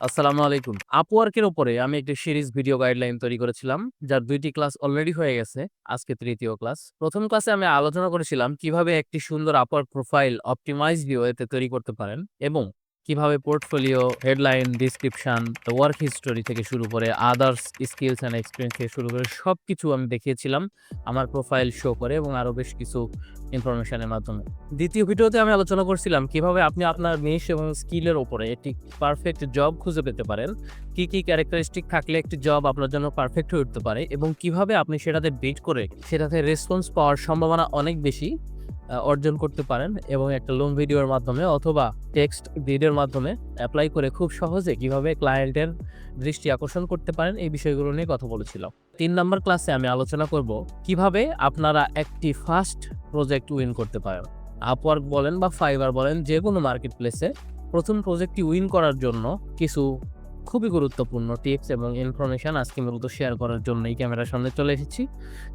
আসসালামু আলাইকুম। আপওয়ার্কের উপরে আমি একটি সিরিজ ভিডিও গাইডলাইন তৈরি করেছিলাম, যার ২ টি ক্লাস অলরেডি হয়ে গেছে। আজকে ৩য় ক্লাস। ১ম ক্লাসে আমি আলোচনা করেছিলাম কিভাবে একটি সুন্দর আপওয়ার্ক প্রোফাইল অপটিমাইজড ওয়েতে তৈরি করতে পারেন এবং কিভাবে portfolio, headline, description, work history থেকে শুরু করে আদার্স স্কিলস অ্যান্ড এক্সপেরিয়েন্স থেকে শুরু করে সবকিছু আমি দেখিয়েছিলাম আমার প্রোফাইল শো করে এবং আরো বেশ কিছু ইনফরমেশনের মাধ্যমে। ২য় ভিডিওতে আমি আলোচনা করছিলাম কিভাবে আপনি আপনার নিশ এবং স্কিলের উপরে একটি পারফেক্ট জব খুঁজে পেতে পারেন। কি ক্যারেক্টারিস্টিক থাকলে একটি জব আপনার জন্য পারফেক্ট হয়ে উঠতে পারে এবং কিভাবে আপনি সেটাতে বিট করে সেটাতে রেসপন্স পাওয়ার সম্ভাবনা অনেক বেশি অর্জন করতে পারেন এবং একটা লং ভিডিওর মাধ্যমে অথবা টেক্সট ভিডিওর মাধ্যমে এপ্লাই করে খুব সহজে কিভাবে ক্লায়েন্টের দৃষ্টি আকর্ষণ করতে পারেন এই বিষয়গুলো নিয়ে কথা বলেছিলাম। ৩ নাম্বার ক্লাসে আমি আলোচনা করব কিভাবে আপনারা একটি ফার্স্ট প্রজেক্ট উইন করতে পারেন। আপওয়ার্ক বলেন বা ফাইবার বলেন, যেকোনো মার্কেট প্লেসে প্রথম প্রজেক্টটি উইন করার জন্য কিছু খুবই গুরুত্বপূর্ণ টিপস এবং ইনফরমেশন আজকে মূলত শেয়ার করার জন্য এই ক্যামেরার সামনে চলে এসেছি।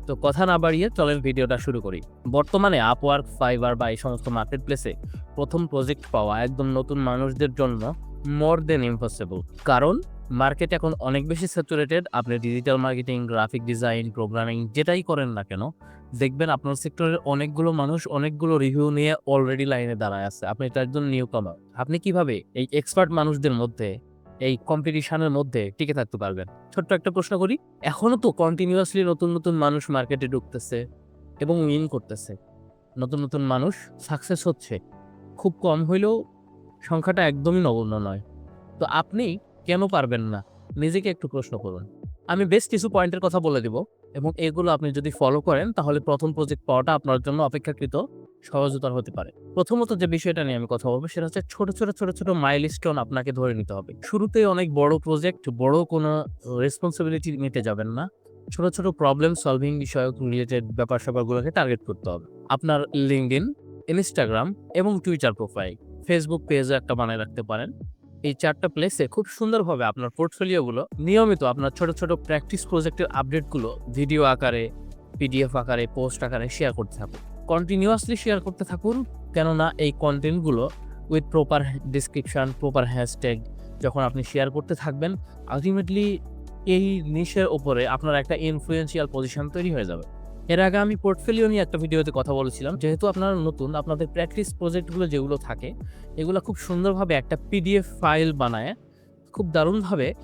তো কথা না বাড়িয়ে চলেন ভিডিওটা শুরু করি। বর্তমানে আপওয়ার্ক, ফাইবার বা এই সমস্ত মার্কেট প্লেসে প্রথম প্রজেক্ট পাওয়া একদম নতুন মানুষদের জন্য মোর দেন ইম্পসিবল। কারণ মার্কেট এখন অনেক বেশি স্যাচুরেটেড। আপনি digital marketing, graphic design, programming যেটাই করেন না কেন, দেখবেন আপনার সেক্টরের অনেকগুলো মানুষ অনেকগুলো রিভিউ নিয়ে অলরেডি লাইনে দাঁড়ায় আছে। আপনি তার জন্য নিউ কামার। আপনি কিভাবে এই এক্সপার্ট মানুষদের মধ্যে, এই কম্পিটিশনের মধ্যে টিকে থাকতে পারবেন? ছোট্ট একটা প্রশ্ন করি। এখনো তো কন্টিনিউয়াসলি নতুন মানুষ মার্কেটে ঢুকতেছে এবং উইন করতেছে। নতুন মানুষ সাকসেস হচ্ছে। খুব কম হইলেও সংখ্যাটা একদমই নগণ্য নয়। তো আপনি কেন পারবেন না? নিজেকে একটু প্রশ্ন করুন। আমি বেশ কিছু পয়েন্টের কথা বলে দিব এবং এগুলো আপনি যদি ফলো করেন তাহলে প্রথম প্রজেক্ট পাওয়াটা আপনার জন্য অপেক্ষাকৃত সহজতর হতে পারে। প্রথমত যে বিষয়টা নিয়ে আমি কথা বলব সেটা হচ্ছে ছোট মাইলস্টোন আপনাকে ধরে নিতে হবে। শুরুতেই অনেক বড় প্রজেক্ট, বড় কোনো রেসপন্সিবিলিটি নিতে যাবেন না। ছোট প্রবলেম সলভিং বিষয়ক রিলেটেড ব্যাপার-স্যাপারগুলোকে টার্গেট করতে হবে। আপনার LinkedIn, Instagram এবং Twitter প্রোফাইল, Facebook পেজও একটা বানায় রাখতে পারেন। এই ৪ টা প্লেসে খুব সুন্দরভাবে আপনার পোর্টফোলিওগুলো নিয়মিত আপনার ছোট প্র্যাকটিস প্রজেক্টের আপডেটগুলো ভিডিও আকারে, পিডিএফ আকারে, পোস্ট আকারে শেয়ার করতে থাকুন। কন্টিনিউয়াসলি শেয়ার করতে থাকুন, কেননা এই কনটেন্টগুলো with proper description, proper hashtag যখন আপনি শেয়ার করতে থাকবেন, আল্টিমেটলি এই নিশের উপরে আপনার একটা ইনফ্লুয়েন্সিয়াল পজিশন তৈরি হয়ে যাবে। এর আগে আমি পোর্টফোলিও নিয়ে একটা ভিডিওতে কথা বলেছিলাম। যেহেতু আপনারা নতুন, আপনাদের প্র্যাকটিস প্রজেক্টগুলো যেগুলো থাকে, এগুলো খুব সুন্দরভাবে একটা পিডিএফ ফাইল বানায় খুব দারুণভাবে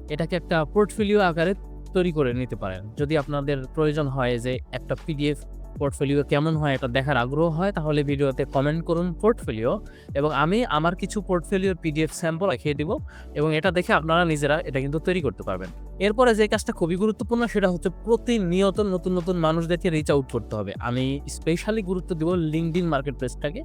এটাকে একটা পোর্টফোলিও আকারে তৈরি করে নিতে পারেন। যদি আপনাদের প্রয়োজন হয় যে একটা পিডিএফ পোর্টফোলিও কেমন হয় এটা দেখার আগ্রহ হয়, তাহলে ভিডিওতে কমেন্ট করুন পোর্টফোলিও এবং আমি আমার কিছু পোর্টফোলিওর পিডিএফ স্যাম্পল দেখিয়ে দিব এবং এটা দেখে আপনারা নিজেরা এটা কিন্তু তৈরি করতে পারবেন। এরপরে যে কাজটা খুবই গুরুত্বপূর্ণ সেটা হচ্ছে প্রতিনিয়ত নতুন মানুষদেরকে রিচ আউট করতে হবে। আমি স্পেশালি গুরুত্ব দিব LinkedIn মার্কেট প্লেসটাকে।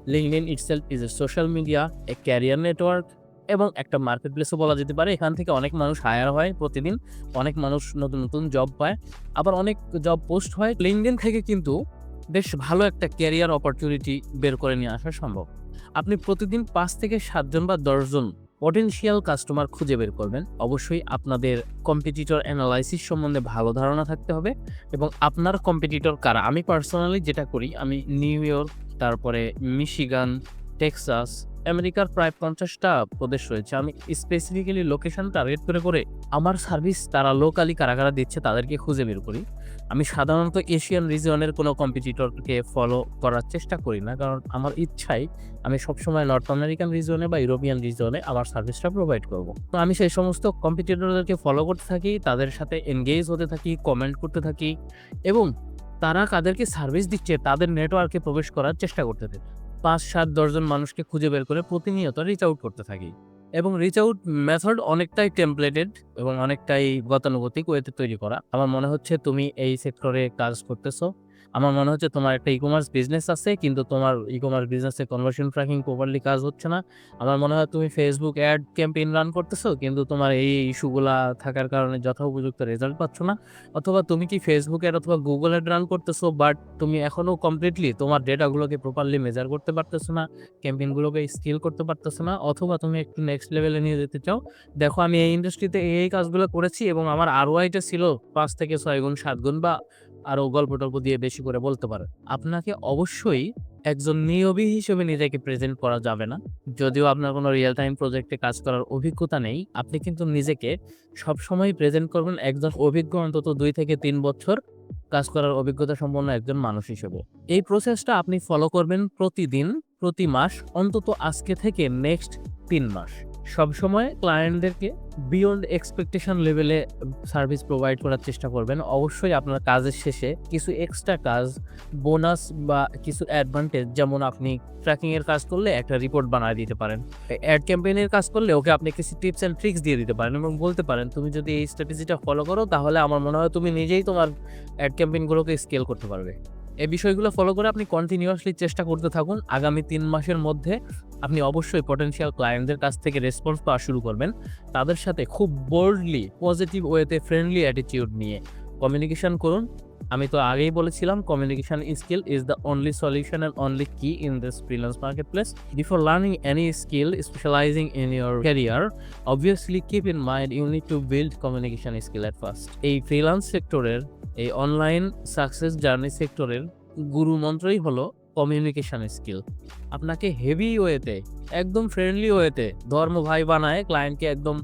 LinkedIn itself is a social media, a career network এবং একটা মার্কেট প্লেসও বলা যেতে পারে। এখান থেকে অনেক মানুষ হায়ার হয় প্রতিদিন। অনেক মানুষ নতুন জব পায়। আবার অনেক জব পোস্ট হয়। LinkedIn থেকে কিন্তু বেশ ভালো একটা ক্যারিয়ার অপরচুনিটি বের করে নিয়ে আসা সম্ভব। আপনি প্রতিদিন ৫ থেকে ৭ জন বা ১০ জন পটেনশিয়াল কাস্টমার খুঁজে বের করবেন। অবশ্যই আপনাদের কম্পিটিটর এনালাইসিস সম্বন্ধে ভালো ধারণা থাকতে হবে এবং আপনার কম্পিটিটর কারা। আমি পার্সোনালি যেটা করি, আমি নিউ ইয়র্ক, তারপরে মিশিগান, টেক্সাস, আমেরিকার প্রায় ৫০ টা প্রদেশ রয়েছে। আমি স্পেসিফিক্যালি লোকেশন টার্গেট করে আমার সার্ভিস তারা লোকালি কারা দিচ্ছে তাদেরকে খুঁজে বের করি। আমি সাধারণত এশিয়ান রিজিয়নের কোনো কম্পিটিটরকে ফলো করার চেষ্টা করি না। কারণ আমার ইচ্ছাই আমি সবসময় নর্থ আমেরিকান রিজিয়নে বা ইউরোপিয়ান রিজিয়নে আমার সার্ভিসটা প্রোভাইড করব। তো আমি সেই সমস্ত কম্পিটিটরদেরকে ফলো করতে থাকি, তাদের সাথে এনগেজ হতে থাকি, কমেন্ট করতে থাকি এবং তারা কাদেরকে সার্ভিস দিচ্ছে তাদের নেটওয়ার্কে প্রবেশ করার চেষ্টা করতে থাকি। ৫, ৭, ১০ জন মানুষকে খুঁজে বের করে প্রতিনিয়ত রিচ আউট করতে থাকি এবং রিচ আউট মেথড অনেকটাই টেমপ্লেটেড এবং অনেকটাই গতানুগতিক ওয়েতে তৈরি করা। আমার মনে হচ্ছে তুমি এই সেক্টরে কাজ করতেছো। আমার মনে হচ্ছে তোমার একটা ই-কমার্স বিজনেস আছে, কিন্তু তোমার ই-কমার্স বিজনেসে কনভার্সন ট্র্যাকিং প্রপারলি কাজ হচ্ছে না। আমার মনে হয় তুমি Facebook অ্যাড ক্যাম্পেইন রান করতেছো, কিন্তু তোমার এই ইস্যুগুলা থাকার কারণে যথোপযুক্ত রেজাল্ট পাচ্ছ না। অথবা তুমি কি Facebook অ্যাড অথবা Google অ্যাড রান করতেছো, বাট তুমি এখনো কমপ্লিটলি তোমার ডেটাগুলোকে প্রপারলি মেজার করতে পারতেছো না, ক্যাম্পেইনগুলোকে স্কেল করতে পারতেছো না, অথবা তুমি একটু নেক্সট লেভেলে নিয়ে যেতে চাও। দেখো আমি এই ইন্ডাস্ট্রিতে এই কাজগুলো করেছি এবং আমার ROI-টা ছিল ৫ থেকে ৬ গুণ, ৭ গুণ বা আরো গল্প-টল্প দিয়ে বেশি করে বলতে পারেন। আপনাকে অবশ্যই একজন নিয়োগী হিসেবে নিজেকে প্রেজেন্ট করা যাবে না। যদিও আপনার কোনো রিয়েল টাইম প্রজেক্টে কাজ করার অভিজ্ঞতা নেই, আপনি কিন্তু নিজেকে সবসময় প্রেজেন্ট করবেন একজন অভিজ্ঞ অন্তত ২ থেকে ৩ বছর কাজ করার অভিজ্ঞতা সম্পন্ন একজন মানুষ হিসেবে। এই প্রসেসটা আপনি ফলো করবেন প্রতিদিন, প্রতি মাস, অন্তত আজকে থেকে নেক্সট ৩ মাস। সবসময় ক্লায়েন্টদেরকে বিয়ন্ড এক্সপেকটেশন লেভেলে সার্ভিস প্রোভাইড করার চেষ্টা করবেন। অবশ্যই আপনার কাজের শেষে কিছু এক্সট্রা কাজ, বোনাস বা কিছু অ্যাডভান্টেজ, যেমন আপনি ট্র্যাকিং এর কাজ করলে একটা রিপোর্ট বানায় দিতে পারেন। অ্যাড ক্যাম্পেইনের কাজ করলে ওকে আপনি কিছু টিপস অ্যান্ড ট্রিক্স দিয়ে দিতে পারেন এবং বলতে পারেন, "তুমি যদি এই স্ট্র্যাটেজিটা ফলো করো তাহলে আমার মনে হয় তুমি নিজেই তোমার অ্যাড ক্যাম্পেইনগুলোকে স্কেল করতে পারবে।" এই বিষয়গুলো ফলো করে আপনি কন্টিনিউয়াসলি চেষ্টা করতে থাকুন। আগামী ৩ মাসের মধ্যে আপনি অবশ্যই পটেনশিয়াল ক্লায়েন্টদের কাছ থেকে রেসপন্স পাওয়া শুরু করবেন। তাদের সাথে খুব বোল্ডলি, পজিটিভ ওয়েতে, ফ্রেন্ডলি অ্যাটিটিউড নিয়ে কমিউনিকেশন করুন। আমি তো আগেই বলেছিলাম, communication skill is the only solution and only key in this freelance marketplace. Before learning any skill specializing in your career, obviously keep in mind you need to build communication skill at first. এই freelance সেক্টরের, এই online success journey সেক্টরের গুরু মন্ত্রই হলো communication skill. আপনাকে heavy ওয়েতে, একদম friendly ওয়েতে ধর্ম ভাই বানায় ক্লায়েন্টকে একদম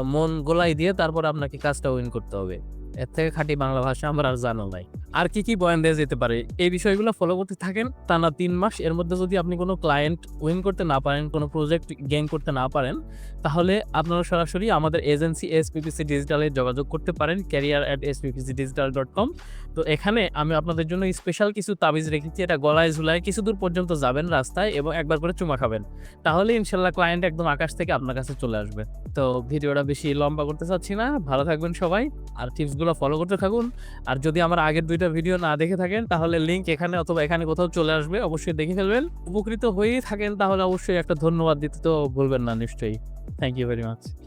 মন গোলাই দিয়ে তারপর আপনাকে কাজটা উইন করতে হবে। এর থেকে খাঁটি বাংলা ভাষা আমার আর জানা নাই। আর কি বয়ান দেয়া যেতে পারে? এই বিষয়গুলো ফলো করতে থাকেন টানা ৩ মাস। এর মধ্যে যদি আপনি কোনো ক্লায়েন্ট উইন করতে না পারেন, কোনো প্রজেক্ট গেইন করতে না পারেন, তাহলে আপনারা সরাসরি আমাদের এজেন্সি এসপিপিসি ডিজিটালে যোগাযোগ করতে পারেন, career@sppcdigital.com। তো এখানে আমি আপনাদের জন্য স্পেশাল কিছু তাবিজ রেখেছি। এটা গলায় ঝুলায় কিছু দূর পর্যন্ত যাবেন রাস্তায় এবং একবার করে চুমা খাবেন। তাহলে ইনশাআল্লাহ ক্লায়েন্ট একদম আকাশ থেকে আপনার কাছে চলে আসবে। তো ভিডিওটা বেশি লম্বা করতে চাচ্ছি না। ভালো থাকবেন সবাই। আর টিপসগুলো ফলো করতে থাকুন। আর যদি আমার আগের ২টা ভিডিও না দেখে থাকেন তাহলে লিংক এখানে অথবা এখানে কোথাও চলে আসবে। অবশ্যই দেখে ফেলবেন। উপকৃত হয়েই থাকেন তাহলে অবশ্যই একটা ধন্যবাদ দিতে তো ভুলবেন না নিশ্চয়ই। Thank you very much.